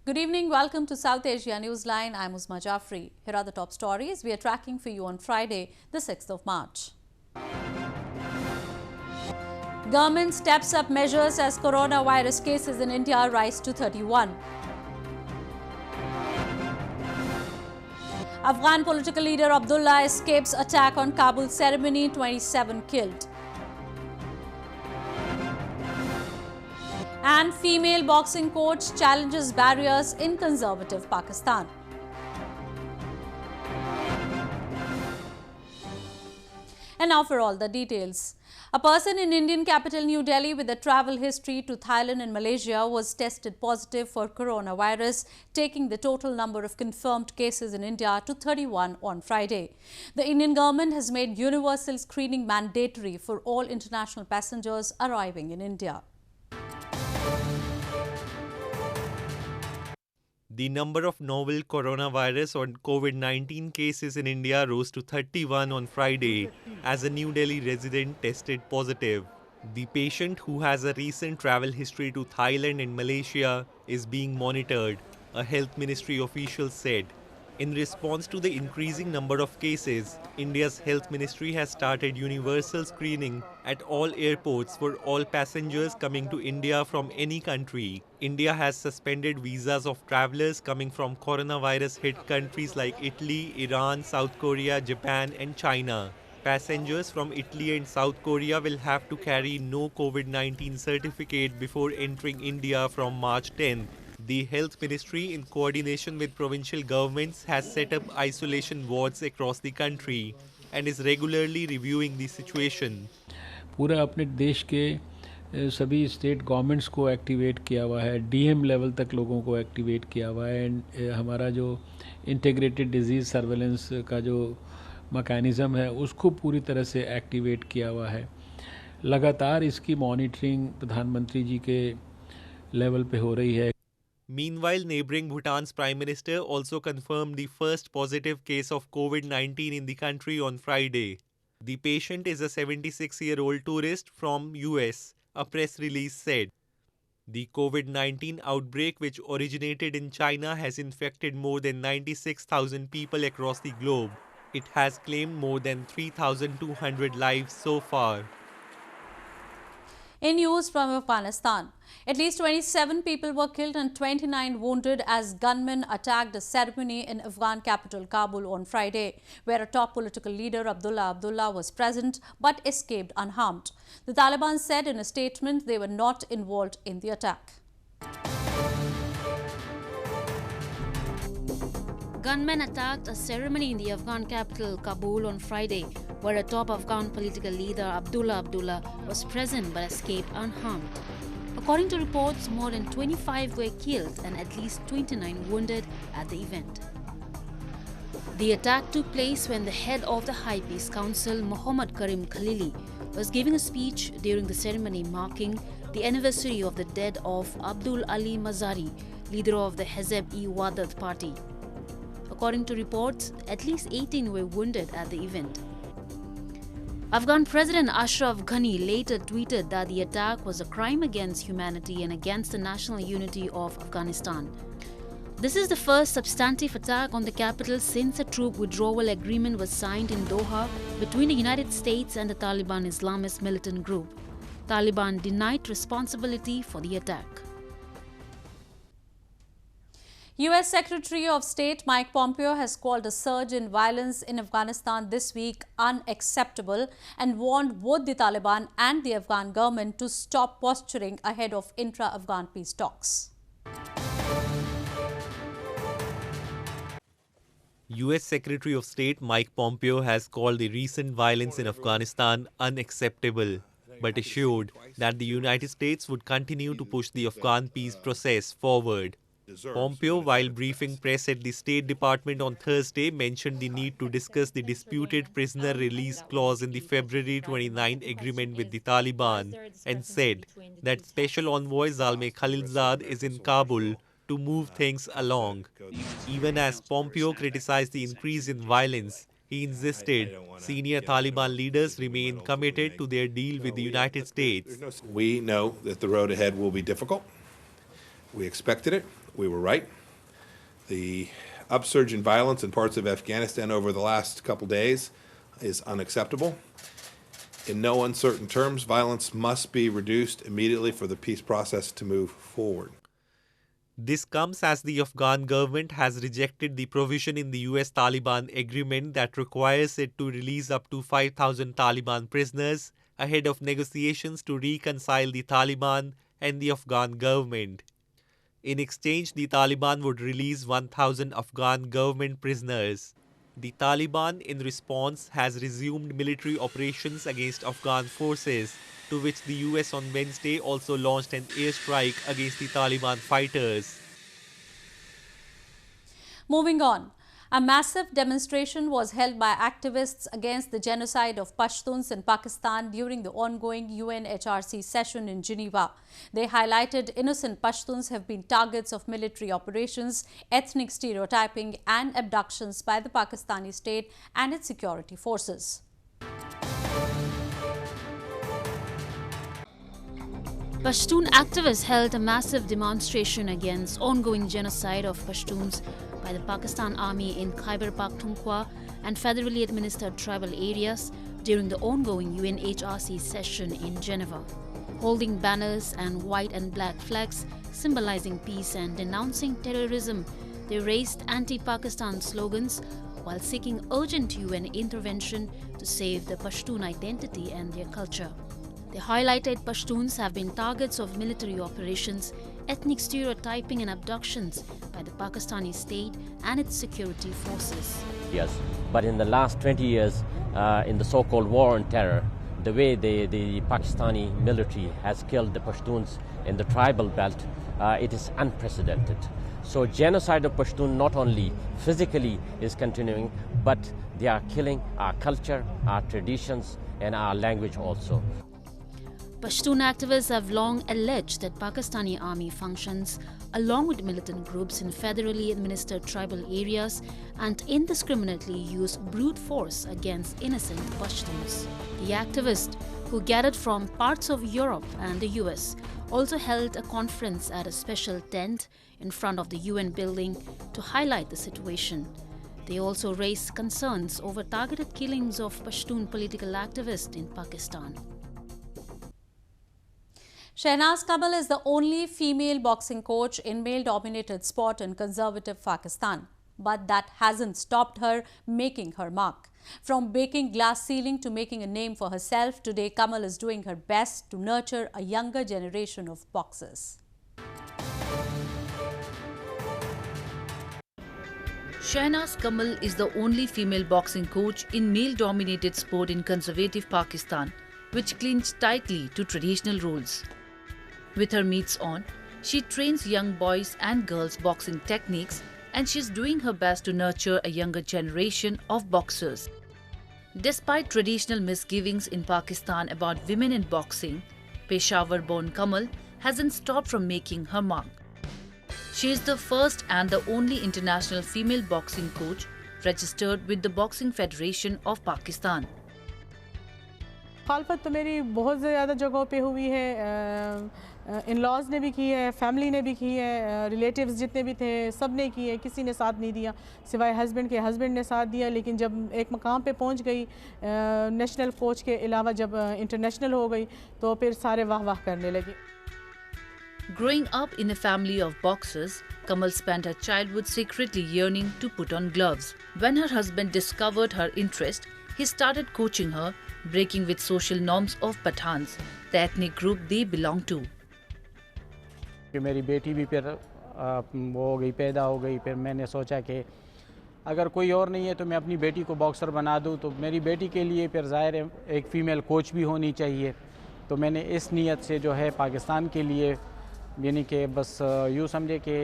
Good evening. Welcome to South Asia Newsline. I'm Uzma Jafri. Here are the top stories we are tracking for you on Friday, the 6th of March. Government steps up measures as coronavirus cases in India rise to 31. Afghan political leader Abdullah escapes attack on Kabul ceremony, 27 killed. And female boxing coach challenges barriers in conservative Pakistan. And now for all the details. A person in Indian capital New Delhi with a travel history to Thailand and Malaysia was tested positive for coronavirus, taking the total number of confirmed cases in India to 31 on Friday. The Indian government has made universal screening mandatory for all international passengers arriving in India. The number of novel coronavirus or COVID-19 cases in India rose to 31 on Friday as a New Delhi resident tested positive. The patient, who has a recent travel history to Thailand and Malaysia, is being monitored, a health ministry official said. In response to the increasing number of cases, India's health ministry has started universal screening at all airports for all passengers coming to India from any country. India has suspended visas of travelers coming from coronavirus-hit countries like Italy, Iran, South Korea, Japan and China. Passengers from Italy and South Korea will have to carry no COVID-19 certificate before entering India from March 10th. The Health Ministry, in coordination with provincial governments, has set up isolation wards across the country and is regularly reviewing the situation. पूरा अपने देश के सभी state governments को activate किया हुआ है, DM level तक लोगों को एक्टिवेट किया हुआ है एंड हमारा जो इंटीग्रेटेड डिजीज़ सर्वेलेंस का जो मैकेनिज़्म है उसको पूरी तरह से एक्टिवेट किया हुआ है. लगातार इसकी मॉनिटरिंग प्रधानमंत्री जी के लेवल पे हो रही है. Meanwhile, neighboring Bhutan's Prime Minister also confirmed the first positive case of COVID-19 in the country on Friday. The patient is a 76-year-old tourist from US, a press release said. The COVID-19 outbreak, which originated in China, has infected more than 96,000 people across the globe. It has claimed more than 3,200 lives so far. In news from Afghanistan, at least 27 people were killed and 29 wounded as gunmen attacked a ceremony in Afghan capital Kabul on Friday, where a top political leader, Abdullah, was present but escaped unharmed. The Taliban said in a statement they were not involved in the attack. Gunmen attacked a ceremony in the Afghan capital Kabul on Friday, where a top Afghan political leader, Abdullah, was present but escaped unharmed. According to reports, more than 25 were killed and at least 29 wounded at the event. The attack took place when the head of the High Peace Council, Muhammad Karim Khalili, was giving a speech during the ceremony marking the anniversary of the death of Abdul Ali Mazari, leader of the Hezb-e-Wadat party. According to reports, at least 18 were wounded at the event. Afghan President Ashraf Ghani later tweeted that the attack was a crime against humanity and against the national unity of Afghanistan. This is the first substantive attack on the capital since a troop withdrawal agreement was signed in Doha between the United States and the Taliban Islamist militant group. Taliban denied responsibility for the attack. U.S. Secretary of State Mike Pompeo has called a surge in violence in Afghanistan this week unacceptable and warned both the Taliban and the Afghan government to stop posturing ahead of intra-Afghan peace talks. U.S. Secretary of State Mike Pompeo has called the recent violence in Afghanistan unacceptable, but assured that the United States would continue to push the Afghan peace process forward. Pompeo, while briefing press at the State Department on Thursday, mentioned the need to discuss the disputed prisoner release clause in the February 29 agreement with the Taliban and said that Special Envoy Zalmay Khalilzad is in Kabul to move things along. Even as Pompeo criticized the increase in violence, he insisted senior Taliban leaders remain committed to their deal with the United States. We know that the road ahead will be difficult. We expected it. We were right. The upsurge in violence in parts of Afghanistan over the last couple days is unacceptable. In no uncertain terms, violence must be reduced immediately for the peace process to move forward. This comes as the Afghan government has rejected the provision in the US Taliban agreement that requires it to release up to 5,000 Taliban prisoners ahead of negotiations to reconcile the Taliban and the Afghan government. In exchange, the Taliban would release 1,000 Afghan government prisoners. The Taliban, in response, has resumed military operations against Afghan forces, to which the US on Wednesday also launched an airstrike against the Taliban fighters. Moving on. A massive demonstration was held by activists against the genocide of Pashtuns in Pakistan during the ongoing UNHRC session in Geneva. They highlighted innocent Pashtuns have been targets of military operations, ethnic stereotyping and abductions by the Pakistani state and its security forces. Pashtun activists held a massive demonstration against ongoing genocide of Pashtuns by the Pakistan Army in Khyber Pakhtunkhwa and federally administered tribal areas during the ongoing UNHRC session in Geneva. Holding banners and white and black flags symbolizing peace and denouncing terrorism, they raised anti-Pakistan slogans while seeking urgent UN intervention to save the Pashtun identity and their culture. They highlighted Pashtuns have been targets of military operations, ethnic stereotyping and abductions by the Pakistani state and its security forces. Yes, but in the last 20 years, in the so-called war on terror, the way the Pakistani military has killed the Pashtuns in the tribal belt, it is unprecedented. So genocide of Pashtun not only physically is continuing, but they are killing our culture, our traditions and our language also. Pashtun activists have long alleged that Pakistani army functions along with militant groups in federally administered tribal areas and indiscriminately use brute force against innocent Pashtuns. The activists, who gathered from parts of Europe and the US, also held a conference at a special tent in front of the UN building to highlight the situation. They also raised concerns over targeted killings of Pashtun political activists in Pakistan. Shehnaz Kabul is the only female boxing coach in male-dominated sport in conservative Pakistan. But that hasn't stopped her making her mark. From breaking glass ceiling to making a name for herself, today Kamal is doing her best to nurture a younger generation of boxers. Shehnaz Kamal is the only female boxing coach in male-dominated sport in conservative Pakistan, which clings tightly to traditional rules. With her meets on, she trains young boys and girls boxing techniques, and she's doing her best to nurture a younger generation of boxers. Despite traditional misgivings in Pakistan about women in boxing, Peshawar-born Kamal hasn't stopped from making her mark. She is the first and the only international female boxing coach registered with the Boxing Federation of Pakistan. मुखालफत तो मेरी बहुत ज़्यादा जगहों पे हुई है, in-laws ने भी की है, फैमिली ने भी की है, रिलेटिव्स जितने भी थे सब ने की है, किसी ने साथ नहीं दिया सिवाय हस्बैंड के। हस्बैंड ने साथ दिया, लेकिन जब एक मकाम पे पहुंच गई नेशनल कोच के अलावा जब इंटरनेशनल हो गई तो फिर सारे वाह वाह करने लगे। Growing up in a family of boxers, Kamal spent her childhood secretly yearning to put on gloves. When her husband discovered her interest, he started coaching her, breaking with social norms of Pathans, the ethnic group they belong to. मेरी बेटी भी फिर वो हो गई, पैदा हो गई, फिर मैंने सोचा कि अगर कोई और नहीं है तो मैं अपनी बेटी को बॉक्सर बना दूं, तो मेरी बेटी के लिए फिर ज़ाहिर है एक फ़ीमेल कोच भी होनी चाहिए। तो मैंने इस नीयत से जो है पाकिस्तान के लिए, यानी कि बस यूँ समझे कि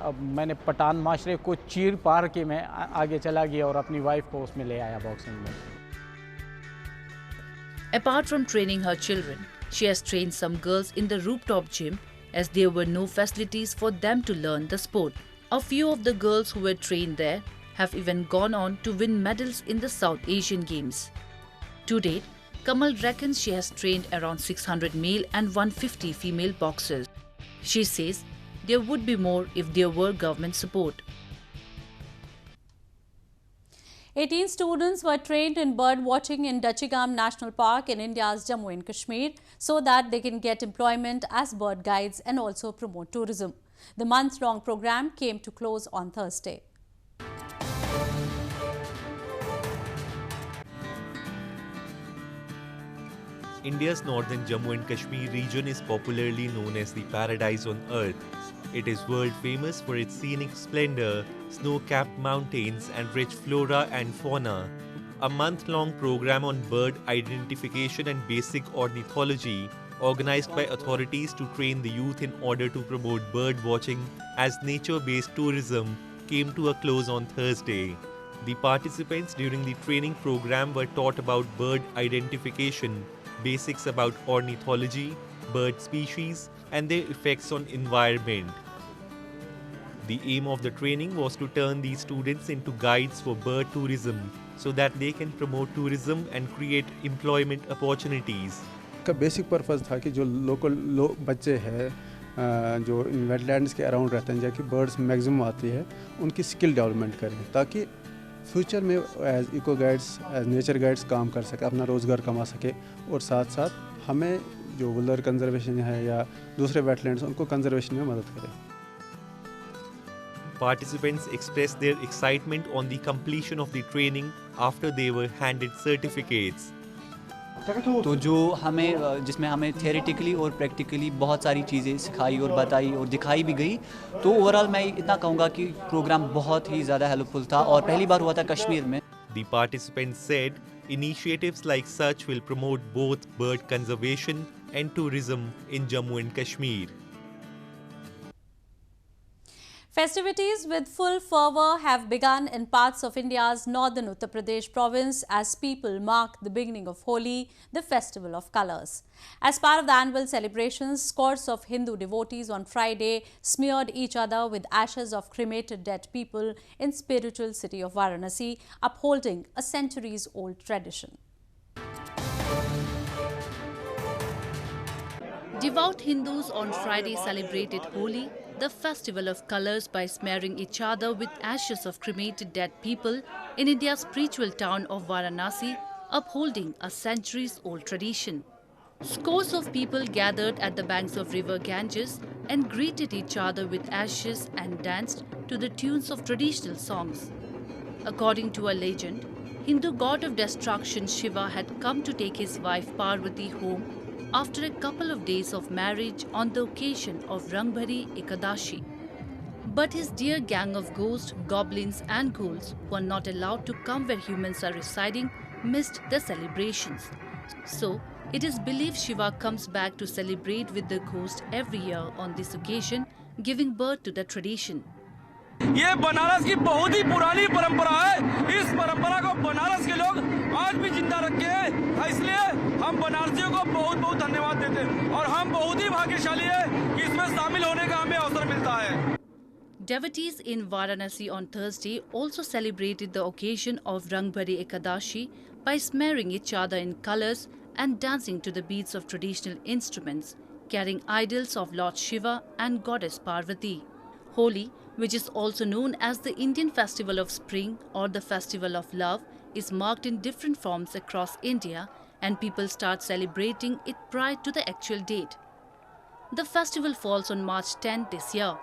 अब मैंने पठान माशरे को चीर पार के मैं आगे चला गया और अपनी वाइफ को उसमें ले आया बॉक्सिंग में। Apart from training her children, she has trained some girls in the rooftop gym as there were no facilities for them to learn the sport. A few of the girls who were trained there have even gone on to win medals in the South Asian Games. To date, Kamal reckons she has trained around 600 male and 150 female boxers. She says there would be more if there were government support. 18 students were trained in bird watching in Dachigam National Park in India's Jammu and Kashmir so that they can get employment as bird guides and also promote tourism. The month-long program came to close on Thursday. India's northern Jammu and Kashmir region is popularly known as the paradise on earth. It is world famous for its scenic splendor, snow-capped mountains and rich flora and fauna. A month-long program on bird identification and basic ornithology, organized by authorities to train the youth in order to promote bird watching as nature-based tourism, came to a close on Thursday. The participants during the training program were taught about bird identification, basics about ornithology, bird species, and their effects on environment. The aim of the training was to turn these students into guides for bird tourism so that they can promote tourism and create employment opportunities. का basic purpose था कि जो local बच्चे हैं जो इन wetlands के around रहते हैं जहाँ की बर्ड्स मैक्सिमम आती है उनकी स्किल डेवलपमेंट करें ताकि फ्यूचर में as eco guides as nature guides काम कर सके अपना रोज़गार कमा सके और साथ साथ हमें जो वुलर कंजर्वेशन है या दूसरे वेटलैंड्स उनको कंजर्वेशन में मदद करें. Participants expressed their excitement on the completion of the training after they were handed certificates. तो जो हमें जिसमें हमें थियोरेटिकली और प्रैक्टिकली बहुत सारी चीज़ें सिखाई और बताई और दिखाई भी गई, तो ओवरऑल मैं इतना कहूँगा कि प्रोग्राम बहुत ही ज़्यादा हेल्पफुल था और पहली बार हुआ था कश्मीर में. The participants said initiatives like such will promote both bird conservation and tourism in Jammu and Kashmir. Festivities with full fervour have begun in parts of India's northern Uttar Pradesh province as people mark the beginning of Holi, the festival of colours. As part of the annual celebrations, scores of Hindu devotees on Friday smeared each other with ashes of cremated dead people in spiritual city of Varanasi, upholding a centuries-old tradition. Devout Hindus on Friday celebrated Holi, the festival of colours, by smearing each other with ashes of cremated dead people in India's spiritual town of Varanasi, upholding a centuries-old tradition. Scores of people gathered at the banks of river Ganges and greeted each other with ashes and danced to the tunes of traditional songs. According to a legend, Hindu god of destruction Shiva had come to take his wife Parvati home after a couple of days of marriage on the occasion of Rangbhari Ekadashi. But his dear gang of ghosts, goblins and ghouls who are not allowed to come where humans are residing missed the celebrations. So, it is believed Shiva comes back to celebrate with the ghost every year on this occasion, giving birth to the tradition. ये बनारस की बहुत ही पुरानी परंपरा है. इस परंपरा को बनारस के लोग आज भी जिंदा रखे हैं, इसलिए हम बनारसियों को बहुत बहुत धन्यवाद देते हैं और हम बहुत ही भाग्यशाली हैं कि इसमें शामिल होने का हमें अवसर मिलता है. Devotees in Varanasi on Thursday also celebrated the occasion of Rangbhari Ekadashi by smearing each other in colours and dancing to the beats of traditional instruments, carrying idols of Lord Shiva and Goddess Parvati. Holi, which is also known as the Indian Festival of Spring or the Festival of Love, is marked in different forms across India, and people start celebrating it prior to the actual date. The festival falls on March 10 this year.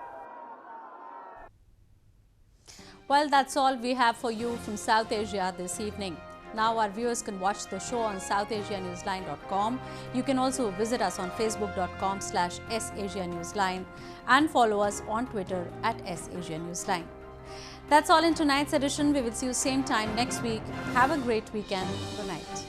Well, that's all we have for you from South Asia this evening. Now our viewers can watch the show on SouthAsiaNewsline.com. You can also visit us on Facebook.com/SAsiaNewsline and follow us on Twitter @SAsiaNewsline. That's all in tonight's edition. We will see you same time next week. Have a great weekend. Good night.